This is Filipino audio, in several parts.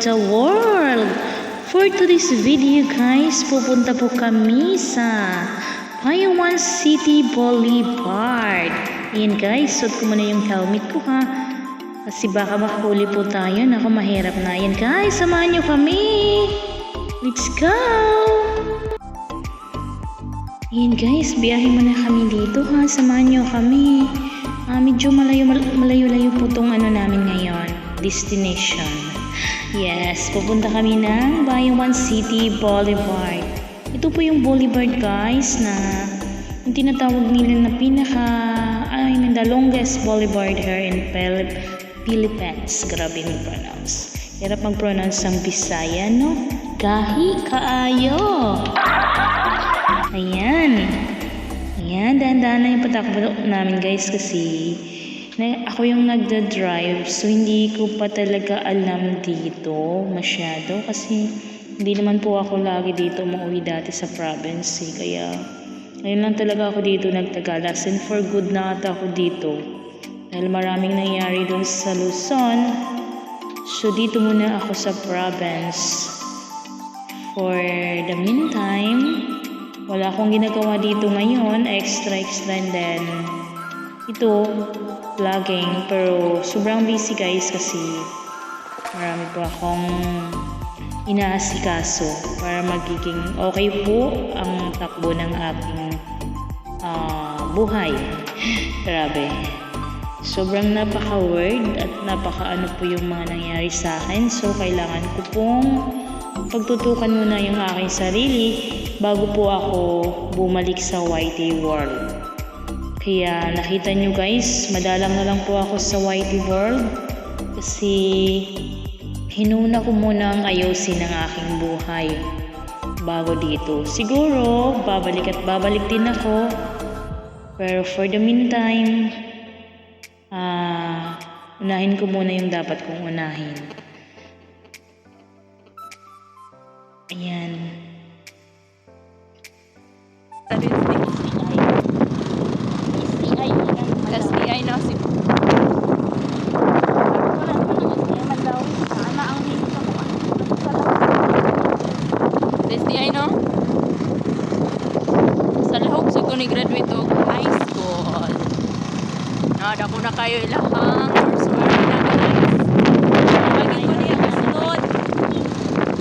the world. For today's video guys, pupunta po kami sa Palawan City Boulevard. Ayan guys, suot ko muna yung helmet ko ha. Kasi baka mahuli po tayo. Naku, mahirap na. Ayan guys, samahan nyo kami. Let's go! Ayan guys, biyahe muna kami dito ha. Samahan nyo kami. Medyo malayo-layo po tong namin ngayon. Destination. Yes, pupunta kami ng Palawan City Boulevard. Ito po yung boulevard guys na yung tinatawag nila na the longest boulevard here in Philippines. Grabe mag-pronounce. Hirap mag-pronounce ang Bisaya, no? Gahi kaayo. Ayan. Ayan, dahan-dahan na yung patakbo namin guys kasi ako yung nagda-drive, so hindi ko pa talaga alam dito masyado kasi hindi naman po ako lagi dito mauwi dati sa province kaya ngayon lang talaga ako dito nagtagal, as in for good na ata ako dito dahil maraming nangyari doon sa Luzon. So dito muna ako sa province for the meantime. Wala akong ginagawa dito ngayon, extra and then ito, vlogging, pero sobrang busy guys kasi marami pa akong inaasikaso para magiging okay po ang takbo ng aking buhay. Grabe. Sobrang napaka-word at napaka-ano po yung mga nangyari sa akin, so kailangan ko pong pagtutukan muna yung aking sarili bago po ako bumalik sa YT World. Kaya nakita nyo guys, madalang na lang po ako sa YT World kasi hinuna ko muna ang ayusin ng aking buhay bago dito. Siguro babalik at babalik din ako, pero for the meantime unahin ko muna yung dapat kong unahin. Ayan. STI no si STI no sa lahog sa ko ni graduate og high school dako na kayo ilahang coursework na guys pagi ko niya kasunod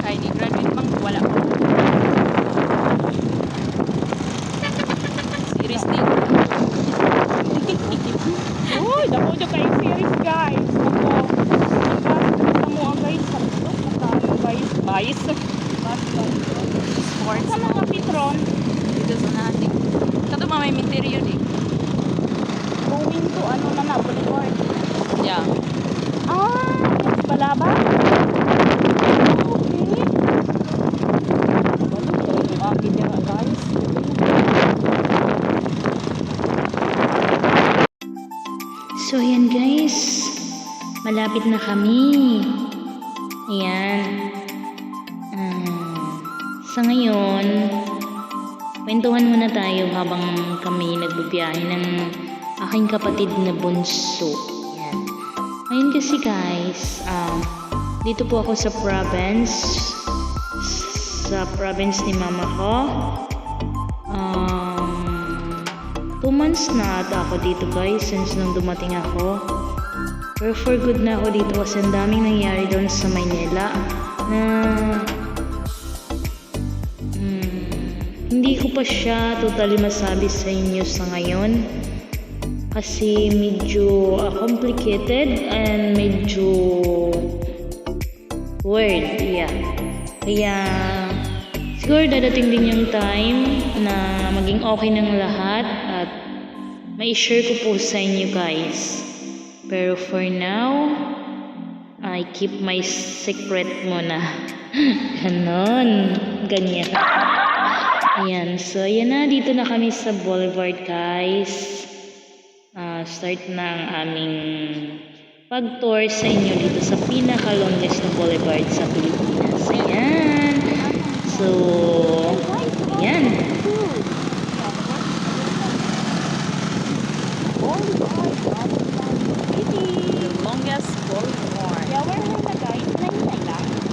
kay ni graduate mang wala ko seriously. Uy, dako dyan kayo series guys. Ako mo ang guys. Magkano guys? Guys. Sports Sa mga Petron. dito sa natin kato may interior eh Going to Boulevard. yeah Balaba? Okay. Akin na guys. So ayan guys, malapit na kami. Ayan. Sa ngayon, kwentuhan muna tayo habang kami nagbibiyahe ng aking kapatid na bunso. Ayan. Ngayon kasi guys, dito po ako sa province ni mama ko. 2 months na ata ako dito guys since nung dumating ako. Pero for good na ako dito kasi ang daming nangyari doon sa Maynila na hindi ko pa siya totally masabi sa inyo sa ngayon kasi medyo complicated and medyo weird. Kaya siguro dadating din yung time na maging okay ng lahat at mai-share ko po sa inyo guys. Pero for now, I keep my secret muna. Ganyan. Ayan, so ayan na, dito na kami sa boulevard guys. Start na ang aming pag-tour sa inyo dito sa pinaka-longest na boulevard sa Pilipinas. Ayan. So, ayan. the longest boulevard. Yeah, where are the guys? Lang.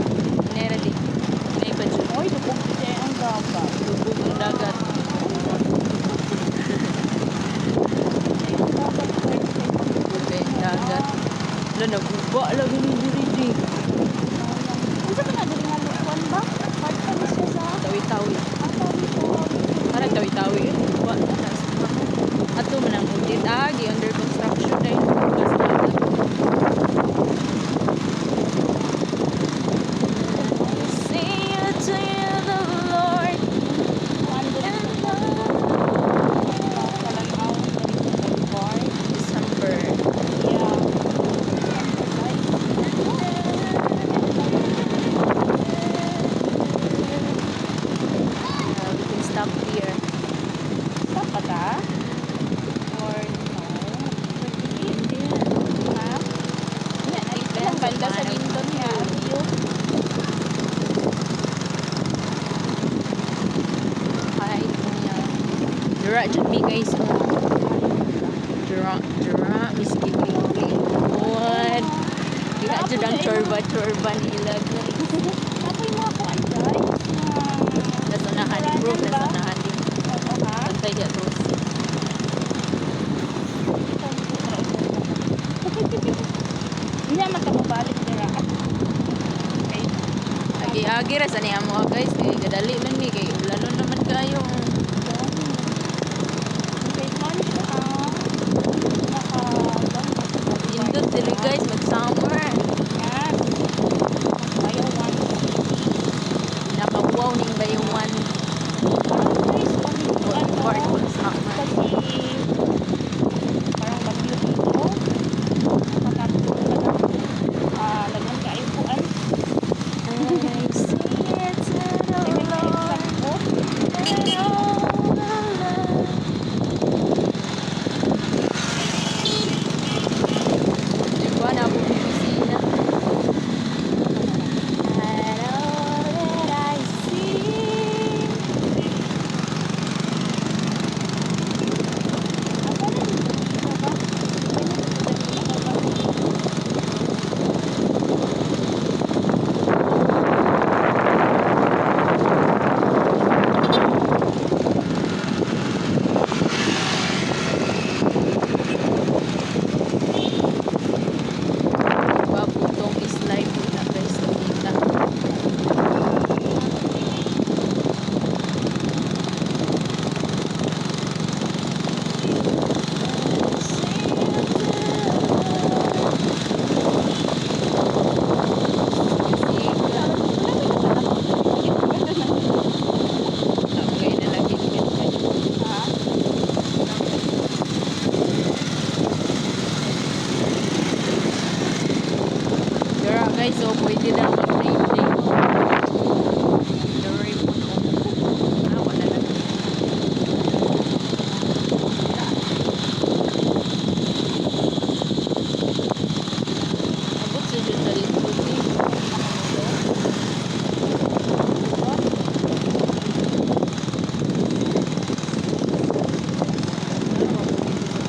dyan mi guys. Dra, miski what? Dira dyan ang chorba nila guys. Tapos yung mga kuan guys. Nasunahan ni bro, nasunahan din. Oo ha. Pantay dyan tos. Hindi naman ka mabalik dira. Okay. Agi-agi ra sa niya mo guys. Kaya kadali man mi. Kaya lalo naman kayo. Okay, man siya ah. Indot sila guys, mag-summer. Yan. Ayaw one. Nakawaw ning bayuman. Parang guys, pag Part full summer. kasi parang bagyo dito. Nakatapos lagang kaipuan. I see it Hindi ka exam ko. Diba na po kusina? Babutong is live na guys kumita. Okay na lagi Gara guys, so pwede na mag-rating. Sorry po no. Wala na. Abot sa dyan sa liputi.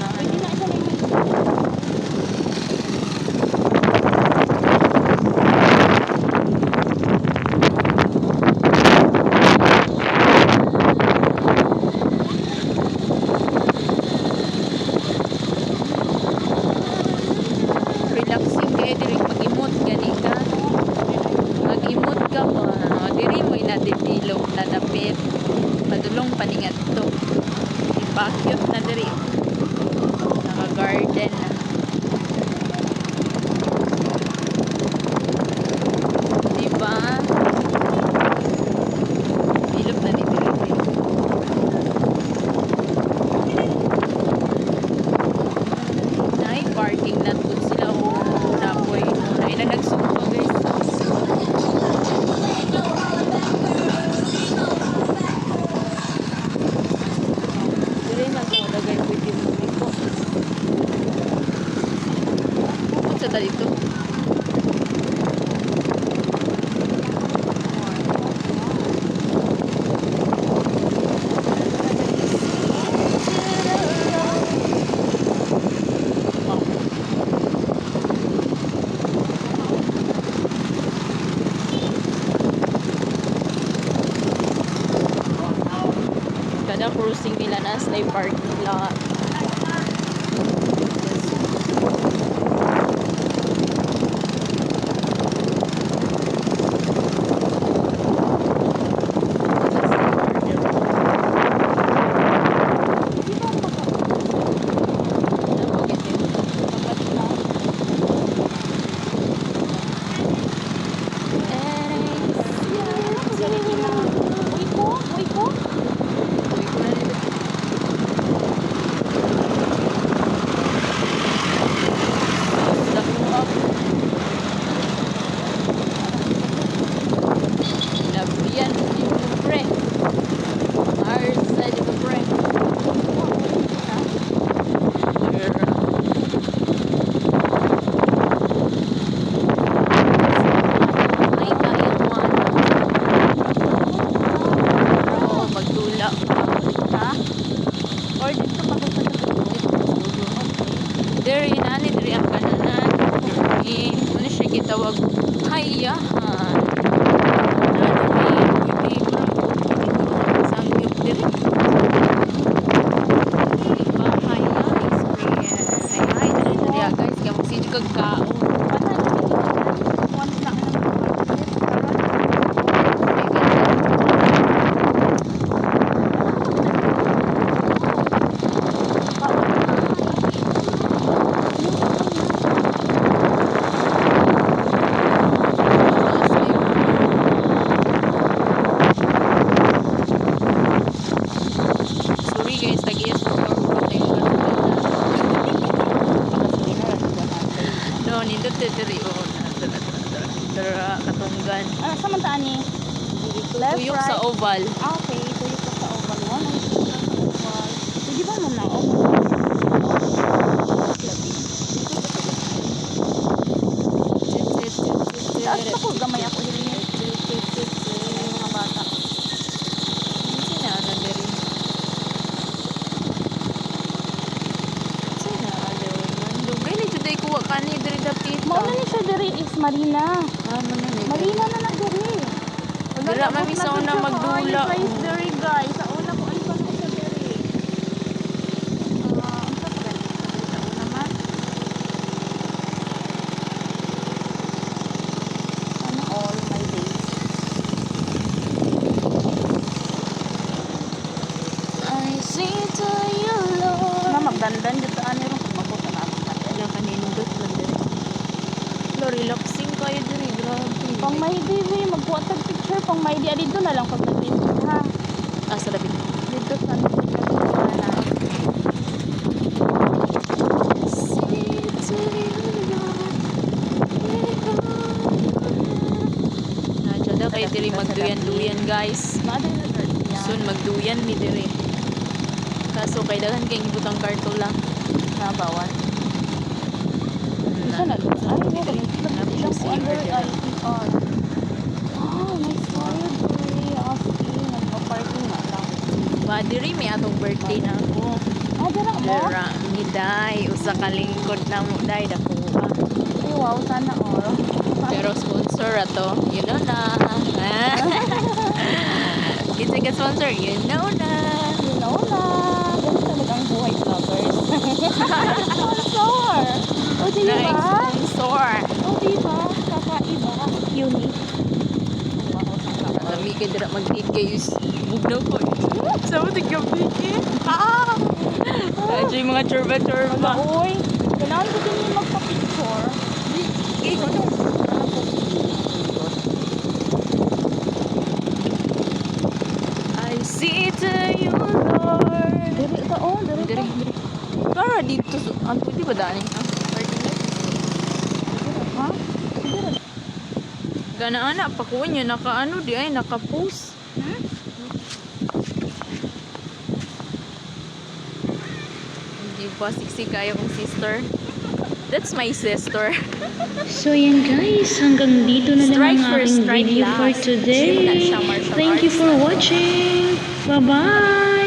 Pwede na isa lang. Relaxing kayo diri mag-imot gani ka. Mag-imot ka ba? Diri mo inadevelop na dapit. Padulong paningat to. Ipakyot na diri. Naka-garden na. Diba? Ilog na dito diri. Nay parking lot po sila o napoy. Nay na nagsumpa guys. Dili man sa lagay pwede mo dito. Bukod sa dito. Kada cruising nila na slay parking lot. Dagan. Ano sa mantaan ni? Left, Tuyok right? sa oval. Ah, okay. Tuyok ka sa oval. Wow, nakikita sa oval. Pwede ba mo na oval? Taas pa ko, gamay ako din yun. Mga bata. Sina na diri. Sina alo. Dugay ni juday kuha kani diri dapit. Mauna ni siya diri is Marina. Ah, man na ni. Marina na na diri. Dira, mami, sa una magdula. Guys, diri guys. Sa una ko ano pa na siya diri. Ang sa pa ganito. Sa una man. Sana all my days. I sing to you, Lord. Na magdandan dito ani ron kung mabuta na akong kanta. Wala ka nindot lang diri. Lo, relaxing kayo diri. Grabe. Pang may day, magkuha tag picture pang may day dito na lang pag nag-Facebook ha. Ah, sa labit. Dito sa na. Nadya kayo diri magduyan-duyan, guys. Mother na girl. Soon magduyan mi diri. Kaso kay daghan kay gibutang karto lang. Na bawal. Isa na doon. Ay, wala. Siyang under IPR. Ah, nice fire, boy. Asking. Nagpa-parking na lang. Ba diri may atong birthday na ako. Ah, dara mo? Dira mi day usa ka lingkod na mo day dako. Ay, wow. Sana all. Pero sponsor ato, you know na. Kita ka sponsor, you know na. You know na. Ganun talagang buhay vloggers. Sponsor! O, di ba? Nice sponsor. O, di ba? Kakaiba. Unique. Wow, sana all. Lami kay dira mag-date kayo bugnaw ko. Sa mo tigam date. Ah! Adyo yung mga churba-churba. Uy, kailangan ko din yung magpa-picture. Okay, ko no. I see to you, Lord. Diri ka, oh, diri ka. Diri. Para dito, ang pwede ba dani? Ha? Diri. Gana anak, pakuha niya, naka-ano di ay, naka-post. Hmm? Hindi ba, siksi kaya kong sister? That's my sister. So yan guys, hanggang dito na lang Strike ang first, aking strike video for last. Gym na today. siya, martial Thank you arts for na. watching. Bye-bye!